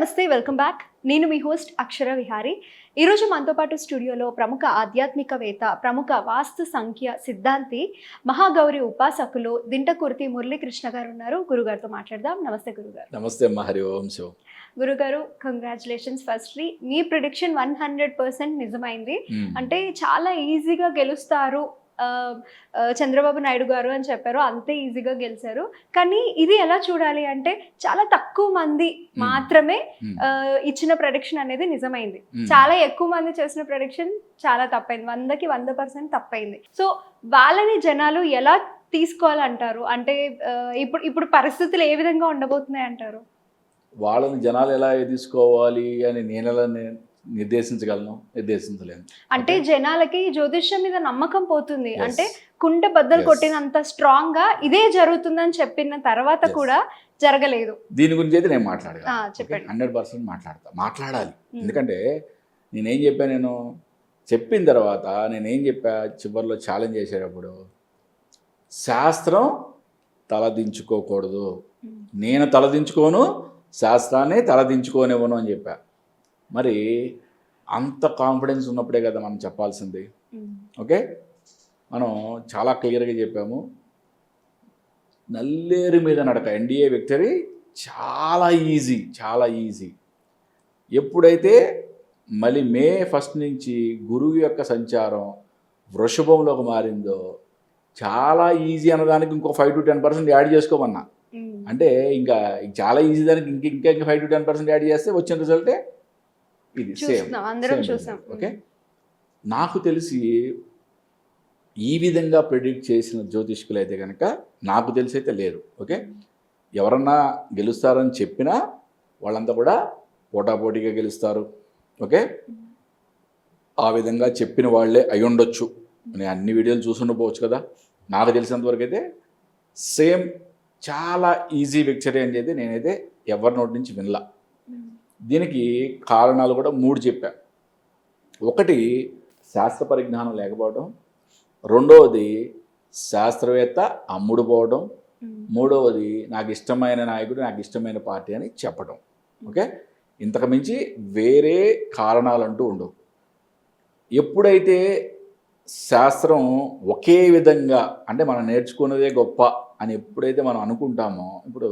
నమస్తే, welcome back. నేను మీ host అక్షర విహారీ. ఈరోజు మనతో పాటు స్టూడియోలో ప్రముఖ ఆధ్యాత్మికవేత్త, ప్రముఖ వాస్తు సంఖ్య సిద్ధాంతి, మహాగౌరి ఉపాసకులు దింటకుర్తి మురళీకృష్ణ గారు ఉన్నారు. గురుగారితో మాట్లాడదాం. నమస్తే గురుగారు. నమస్తే అమ్మ, హరి ఓం శివ. గురుగారు, కంగ్రాచులేషన్స్. ఫస్ట్లీ మీ ప్రిడిక్షన్ 100% నిజమైంది. అంటే చాలా ఈజీగా గెలుస్తారు చంద్రబాబు నాయుడు గారు అని చెప్పారు. అంతే ఈజీగా గెలిచారు. కానీ ఇది ఎలా చూడాలి అంటే చాలా తక్కువ మంది మాత్రమే ఇచ్చిన ప్రొడిక్షన్ అనేది నిజమైంది. చాలా ఎక్కువ మంది చేసిన ప్రొడిక్షన్ చాలా తప్పైంది. 100కి 100% తప్పైంది. సో వాళ్ళని జనాలు ఎలా తీసుకోవాలంటారు? అంటే ఇప్పుడు పరిస్థితులు ఏ విధంగా ఉండబోతున్నాయి అంటారు? వాళ్ళని జనాలు ఎలా తీసుకోవాలి అని నేను ఎలా నిర్దేశించగలను? నిర్దేశించలేను. అంటే జనాలకి జ్యోతిష్యం మీద నమ్మకం పోతుంది. అంటే కుండ బద్దలు కొట్టినంత స్ట్రాంగ్ గా ఇదే జరుగుతుందని చెప్పిన తర్వాత కూడా జరగలేదు. దీని గురించి అయితే నేను మాట్లాడగలను. 100% మాట్లాడాలి. ఎందుకంటే నేనేం చెప్పాను, నేను చెప్పిన తర్వాత నేనేం చెప్పా, చివరిలో ఛాలెంజ్ చేసేటప్పుడు శాస్త్రం తలదించుకోకూడదు, నేను తలదించుకోను, శాస్త్రాన్ని తలదించుకోనివ్వను అని చెప్పా. మరి అంత కాన్ఫిడెన్స్ ఉన్నప్పుడే కదా మనం చెప్పాల్సింది. ఓకే, మనం చాలా క్లియర్గా చెప్పాము. నల్లేరు మీద నడక, ఎన్డీఏ విక్టరీ చాలా ఈజీ, చాలా ఈజీ. ఎప్పుడైతే మళ్ళీ మే 1 నుంచి గురువు యొక్క సంచారం వృషభంలోకి మారిందో చాలా ఈజీ అన్నదానికి ఇంకో 5 to 10% యాడ్ చేసుకోమన్నా. అంటే ఇంకా చాలా ఈజీ దానికి ఇంకా 5 to 10% యాడ్ చేస్తే వచ్చిన రిజల్టే ఇది. సేమ్. ఓకే, నాకు తెలిసి ఈ విధంగా ప్రెడిక్ట్ చేసిన జ్యోతిష్కులు అయితే కనుక నాకు తెలిసి అయితే లేరు. ఓకే, ఎవరన్నా గెలుస్తారని చెప్పినా వాళ్ళంతా కూడా పోటాపోటీగా గెలుస్తారు. ఓకే, ఆ విధంగా చెప్పిన వాళ్ళే అయి ఉండొచ్చు. నేను అన్ని వీడియోలు చూసుండపోవచ్చు కదా. నాకు తెలిసినంతవరకు అయితే సేమ్ చాలా ఈజీ విక్టరీ అని అయితే నేనైతే ఎవరి నోటి నుంచి వినలా. దీనికి కారణాలు కూడా 3 చెప్పా. ఒకటి శాస్త్ర పరిజ్ఞానం లేకపోవడం, రెండవది శాస్త్రవేత్త అమ్ముడు పోవడం, మూడవది నాకు ఇష్టమైన నాయకుడు, నాకు ఇష్టమైన పార్టీ అని చెప్పడం. ఓకే, ఇంతకు మించి వేరే కారణాలంటూ ఉండవు. ఎప్పుడైతే శాస్త్రం ఒకే విధంగా, అంటే మనం నేర్చుకున్నదే గొప్ప అని ఎప్పుడైతే మనం అనుకుంటామో, ఇప్పుడు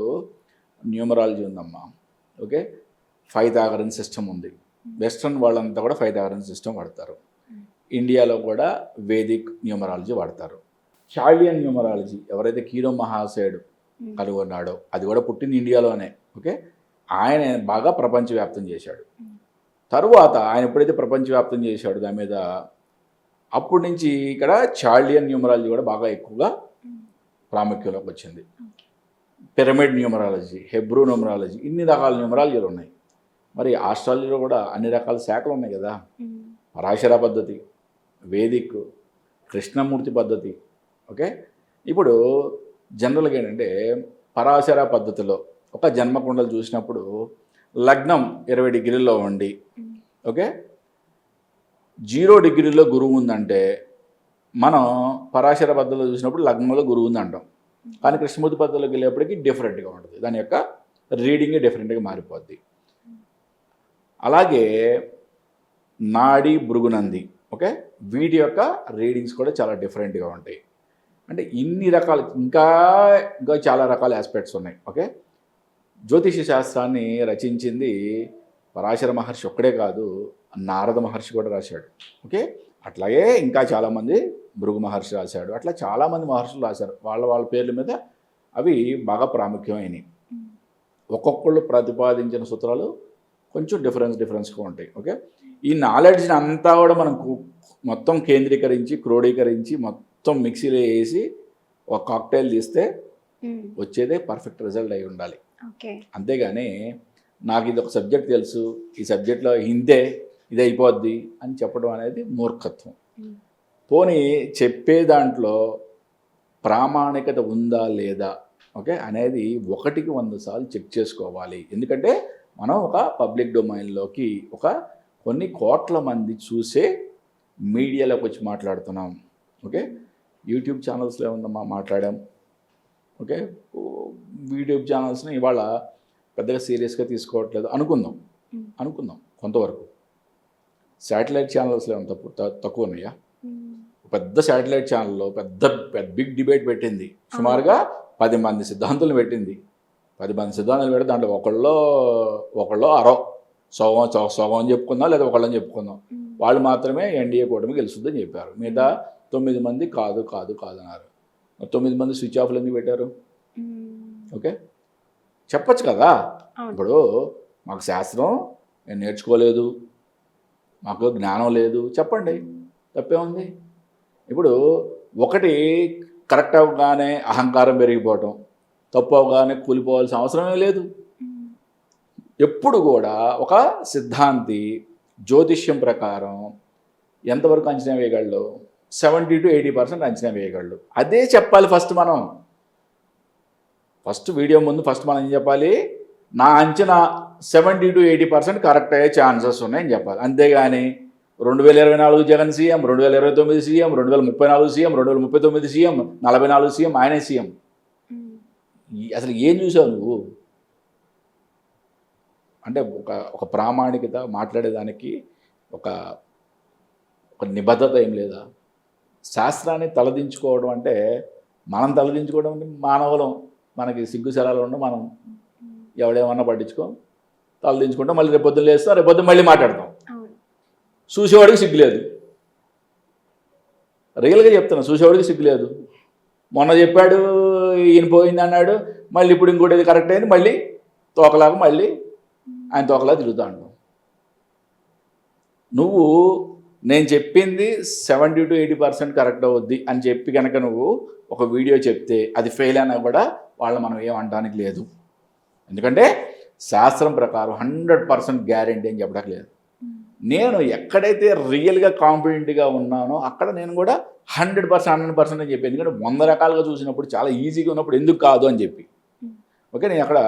న్యూమరాలజీ ఉందమ్మా. ఓకే, పైథాగరన్ సిస్టమ్ ఉంది. వెస్ట్రన్ వాళ్ళంతా కూడా పైథాగరన్ సిస్టమ్ వాడతారు. ఇండియాలో కూడా వేదిక్ న్యూమరాలజీ వాడతారు. చార్లియన్ న్యూమరాలజీ ఎవరైతే కీరో మహాశయుడు కనుగొన్నాడో, అది కూడా పుట్టింది ఇండియాలోనే. ఓకే, ఆయన బాగా ప్రపంచవ్యాప్తం చేశాడు. తరువాత ఆయన ఎప్పుడైతే ప్రపంచవ్యాప్తం చేశాడు దాని మీద, అప్పటి నుంచి ఇక్కడ చార్లియన్ న్యూమరాలజీ కూడా బాగా ఎక్కువగా ప్రాముఖ్యంలోకి వచ్చింది. పిరమిడ్ న్యూమరాలజీ, హెబ్రూ న్యూమరాలజీ, ఇన్ని రకాల న్యూమరాలజీలు ఉన్నాయి. మరి ఆస్ట్రాలజీలో కూడా అన్ని రకాల శాఖలు ఉన్నాయి కదా. పరాశర పద్ధతి, వేదిక్, కృష్ణమూర్తి పద్ధతి. ఓకే, ఇప్పుడు జనరల్గా ఏంటంటే పరాశర పద్ధతిలో ఒక జన్మకుండలు చూసినప్పుడు లగ్నం 20 డిగ్రీల్లో ఉండి, ఓకే, 0 డిగ్రీలో గురువు ఉందంటే మనం పరాశర పద్ధతిలో చూసినప్పుడు లగ్నంలో గురువు ఉంది అంటాం. కానీ కృష్ణమూర్తి పద్ధతిలోకి వెళ్ళేప్పటికీ డిఫరెంట్గా ఉంటుంది. దాని యొక్క రీడింగ్ డిఫరెంట్గా మారిపోద్ది. అలాగే నాడి, భృగునంది, ఓకే, వీటి యొక్క రీడింగ్స్ కూడా చాలా డిఫరెంట్గా ఉంటాయి. అంటే ఇన్ని రకాలు ఇంకా చాలా రకాల ఆస్పెక్ట్స్ ఉన్నాయి. ఓకే, జ్యోతిష శాస్త్రాన్ని రచించింది పరాశర మహర్షి ఒక్కడే కాదు, నారద మహర్షి కూడా రాశాడు. ఓకే, అట్లాగే ఇంకా చాలామంది, భృగు మహర్షి రాశాడు. అట్లా చాలామంది మహర్షులు రాశారు. వాళ్ళ పేర్ల మీద అవి బాగా ప్రాముఖ్యమైనవి. ఒక్కొక్కళ్ళు ప్రతిపాదించిన సూత్రాలు కొంచెం డిఫరెన్స్గా ఉంటాయి. ఓకే, ఈ నాలెడ్జ్ని అంతా కూడా మనం మొత్తం కేంద్రీకరించి, క్రోడీకరించి, మొత్తం మిక్సీలో వేసి ఒక కాక్టైల్ తీస్తే వచ్చేదే పర్ఫెక్ట్ రిజల్ట్ అయి ఉండాలి. అంతేగాని నాకు ఇది ఒక సబ్జెక్ట్ తెలుసు, ఈ సబ్జెక్ట్లో ఇది అయిపోద్ది అని చెప్పడం అనేది మూర్ఖత్వం. పోనీ చెప్పే దాంట్లో ప్రామాణికత ఉందా లేదా, ఓకే, అనేది 1కి 100 సార్లు చెక్ చేసుకోవాలి. ఎందుకంటే మనం ఒక పబ్లిక్ డొమైన్లోకి కొన్ని కోట్ల మంది చూసే మీడియాలోకి వచ్చి మాట్లాడుతున్నాం. ఓకే, యూట్యూబ్ ఛానల్స్లో ఏముందమ్మా మాట్లాడాం. ఓకే, యూట్యూబ్ ఛానల్స్ని ఇవాళ పెద్దగా సీరియస్గా తీసుకోవట్లేదు అనుకుందాం కొంతవరకు. శాటిలైట్ ఛానల్స్లో ఏమైనా తక్కువ ఉన్నాయా? పెద్ద శాటిలైట్ ఛానల్లో పెద్ద బిగ్ డిబేట్ పెట్టింది, సుమారుగా 10 మంది సిద్ధాంతులను పెట్టింది. 10 మంది సిద్ధాంతాలు పెడితే దాంట్లో ఒకళ్ళు అరో సగం అని చెప్పుకుందాం, లేదా ఒకళ్ళని చెప్పుకుందాం. వాళ్ళు మాత్రమే ఎన్డీఏ కూటమి గెలుస్తుందని చెప్పారు. మిగతా 9 మంది కాదు అన్నారు. 9 మంది స్విచ్ ఆఫ్లు ఎందుకు పెట్టారు? ఓకే, చెప్పచ్చు కదా. ఇప్పుడు మాకు శాస్త్రం నేను నేర్చుకోలేదు, మాకు జ్ఞానం లేదు, చెప్పండి, తప్పే ఉంది. ఇప్పుడు ఒకటి కరెక్ట్ అవగానే అహంకారం పెరిగిపోవటం, తప్పు అవగానే కూలిపోవాల్సిన అవసరమే లేదు. ఎప్పుడు కూడా ఒక సిద్ధాంతి జ్యోతిష్యం ప్రకారం ఎంతవరకు అంచనా వేయగలడు? 70 to 80% అంచనా వేయగలడు. అదే చెప్పాలి ఫస్ట్ మనం. వీడియో ముందు మనం ఏం చెప్పాలి? నా అంచనా 70 to 80% కరెక్ట్ అయ్యే ఛాన్సెస్ ఉన్నాయని చెప్పాలి. అంతేగాని 2024 Jagan CM, 2029 CM, 2034 CM, 2039 CM, 44 CM, ఆయనే సీఎం. అసలు ఏం చూసావు నువ్వు? అంటే ఒక ప్రామాణికత, మాట్లాడేదానికి ఒక నిబద్ధత ఏం లేదా? శాస్త్రాన్ని తలదించుకోవడం అంటే మనం తలదించుకోవడం అంటే మానవులం, మనకి సిగ్గు శరాలు ఉండవు, మనం ఎవడేమన్నా పట్టించుకో, తలదించుకుంటాం, మళ్ళీ రేపొద్దున లేస్తాం, రేపొద్దున మళ్ళీ మాట్లాడతాం. చూసేవాడికి సిగ్గులేదు. రియల్గా చెప్తున్నా, చూసేవాడికి సిగ్గులేదు. మొన్న చెప్పాడు ఈయన పోయింది అన్నాడు, మళ్ళీ ఇప్పుడు ఇంకోటి కరెక్ట్ అయింది, మళ్ళీ తోకలాగా మళ్ళీ ఆయన తోకలా తిరుగుతా ఉంటాం. నువ్వు నేను చెప్పింది 70 to 80% కరెక్ట్ అవుద్ది అని చెప్పి కనుక నువ్వు ఒక వీడియో చెప్తే అది ఫెయిల్ అయినా కూడా వాళ్ళని మనం ఏమంటానికి లేదు. ఎందుకంటే శాస్త్రం ప్రకారం 100% గ్యారెంటీ అని చెప్పడానికి లేదు. నేను ఎక్కడైతే రియల్గా కాన్ఫిడెంట్గా ఉన్నానో అక్కడ నేను కూడా 100% అని చెప్పి, ఎందుకంటే 100 రకాలుగా చూసినప్పుడు చాలా ఈజీగా ఉన్నప్పుడు ఎందుకు కాదు అని చెప్పి. ఓకే, నేను అక్కడ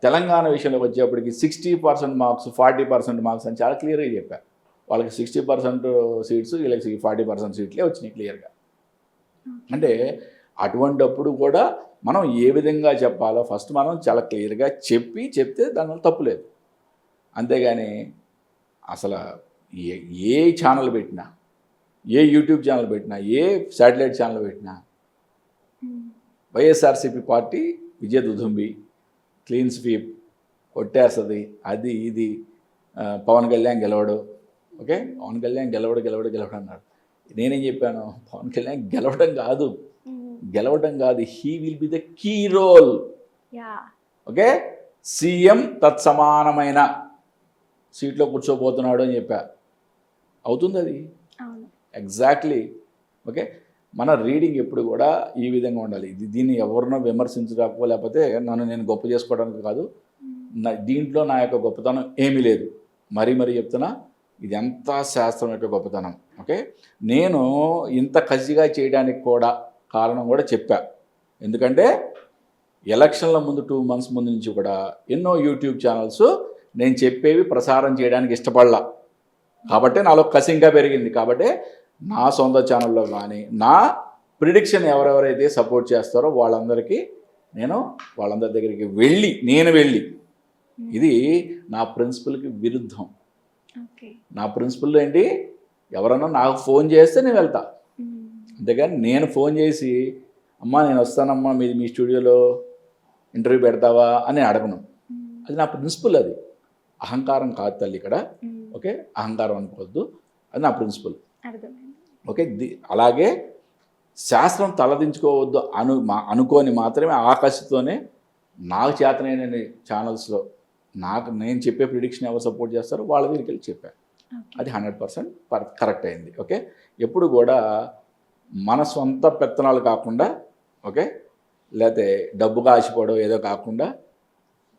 తెలంగాణ విషయంలోకి వచ్చేప్పటికి 60% మార్క్స్, 40% మార్క్స్ అని చాలా క్లియర్గా చెప్పాను. వాళ్ళకి 60% సీట్స్, వీళ్ళకి 40% సీట్లే వచ్చినాయి క్లియర్గా. అంటే అటువంటప్పుడు కూడా మనం ఏ విధంగా చెప్పాలో ఫస్ట్ మనం చాలా క్లియర్గా చెప్తే దానివల్ల తప్పు లేదు. అంతేగాని అసలు ఏ ఛానల్ పెట్టినా, ఏ యూట్యూబ్ ఛానల్ పెట్టినా, ఏ శాటిలైట్ ఛానల్ పెట్టినా వైఎస్ఆర్సీపీ పార్టీ విజయదుంబి, క్లీన్ స్వీప్, కొట్టేస్తుంది, అది ఇది, పవన్ కళ్యాణ్ గెలవడు. ఓకే, పవన్ కళ్యాణ్ గెలవడు అన్నాడు. నేనేం చెప్పాను? పవన్ కళ్యాణ్ గెలవడం కాదు, he will be the key role. Okay, CM తత్సమానమైన సీట్లో కూర్చోబోతున్నాడు అని చెప్పా. అవుతుంది అది ఎగ్జాక్ట్లీ. ఓకే, మన రీడింగ్ ఎప్పుడు కూడా ఈ విధంగా ఉండాలి. దీన్ని ఎవరినో విమర్శించడానికి లేకపోతే నన్ను నేను గొప్ప చేసుకోవడానికి కాదు, దీంట్లో నా యొక్క గొప్పతనం ఏమీ లేదు. మరీ చెప్తున్నా, ఇది ఎంత శాస్త్రం యొక్క గొప్పతనం. ఓకే, నేను ఇంత కసిగా చేయడానికి కూడా కారణం కూడా చెప్పా. ఎందుకంటే ఎలక్షన్ల ముందు 2 months ముందు నుంచి కూడా ఎన్నో యూట్యూబ్ ఛానల్స్ నేను చెప్పేవి ప్రసారం చేయడానికి ఇష్టపడలా. కాబట్టి నాలో కసి ఇంకా పెరిగింది. కాబట్టి నా సొంత ఛానల్లో కానీ నా ప్రిడిక్షన్ ఎవరెవరైతే సపోర్ట్ చేస్తారో వాళ్ళందరికీ వాళ్ళందరి దగ్గరికి వెళ్ళి ఇది నా ప్రిన్సిపల్కి విరుద్ధం. నా ప్రిన్సిపల్ ఏంటి? ఎవరన్నా నాకు ఫోన్ చేస్తే నేను వెళ్తా, అంతేగాని నేను ఫోన్ చేసి అమ్మా నేను వస్తానమ్మా మీ స్టూడియోలో ఇంటర్వ్యూ పెడతావా అని అడగను. అది నా ప్రిన్సిపల్. అది అహంకారం కాదు తల్లి ఇక్కడ. ఓకే, అహంకారం అనుకోవద్దు, అది నా ప్రిన్సిపల్. ఓకే, అలాగే శాస్త్రం తలదించుకోవద్దు అనుకోని మాత్రమే ఆకర్షితోనే నాకు చేతనైన ఛానల్స్లో నేను చెప్పే ప్రిడిక్షన్ ఎవరు సపోర్ట్ చేస్తారో వాళ్ళ దగ్గరికి వెళ్ళి చెప్పాను. అది 100% కరెక్ట్ అయింది. ఓకే, ఎప్పుడు కూడా మన సొంత పెత్తనాలు కాకుండా, ఓకే, లేకపోతే డబ్బుగా ఆశపడో ఏదో కాకుండా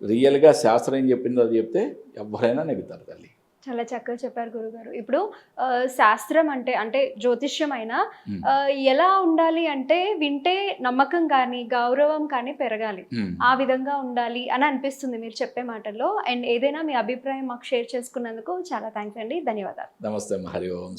రియల్గా శాస్త్రం ఏం చెప్పిందో అది చెప్తే ఎవరైనా నెగ్గుతారు తల్లి. చాలా చక్కగా చెప్పారు గురుగారు. ఇప్పుడు శాస్త్రం అంటే జ్యోతిష్యం అయినా ఎలా ఉండాలి అంటే వింటే నమ్మకం కానీ గౌరవం కానీ పెరగాలి, ఆ విధంగా ఉండాలి అని అనిపిస్తుంది మీరు చెప్పే మాటల్లో. అండ్ ఏదైనా మీ అభిప్రాయం మాకు షేర్ చేసుకున్నందుకు చాలా థ్యాంక్స్ అండి, ధన్యవాదాలు. నమస్తే, హరి ఓం.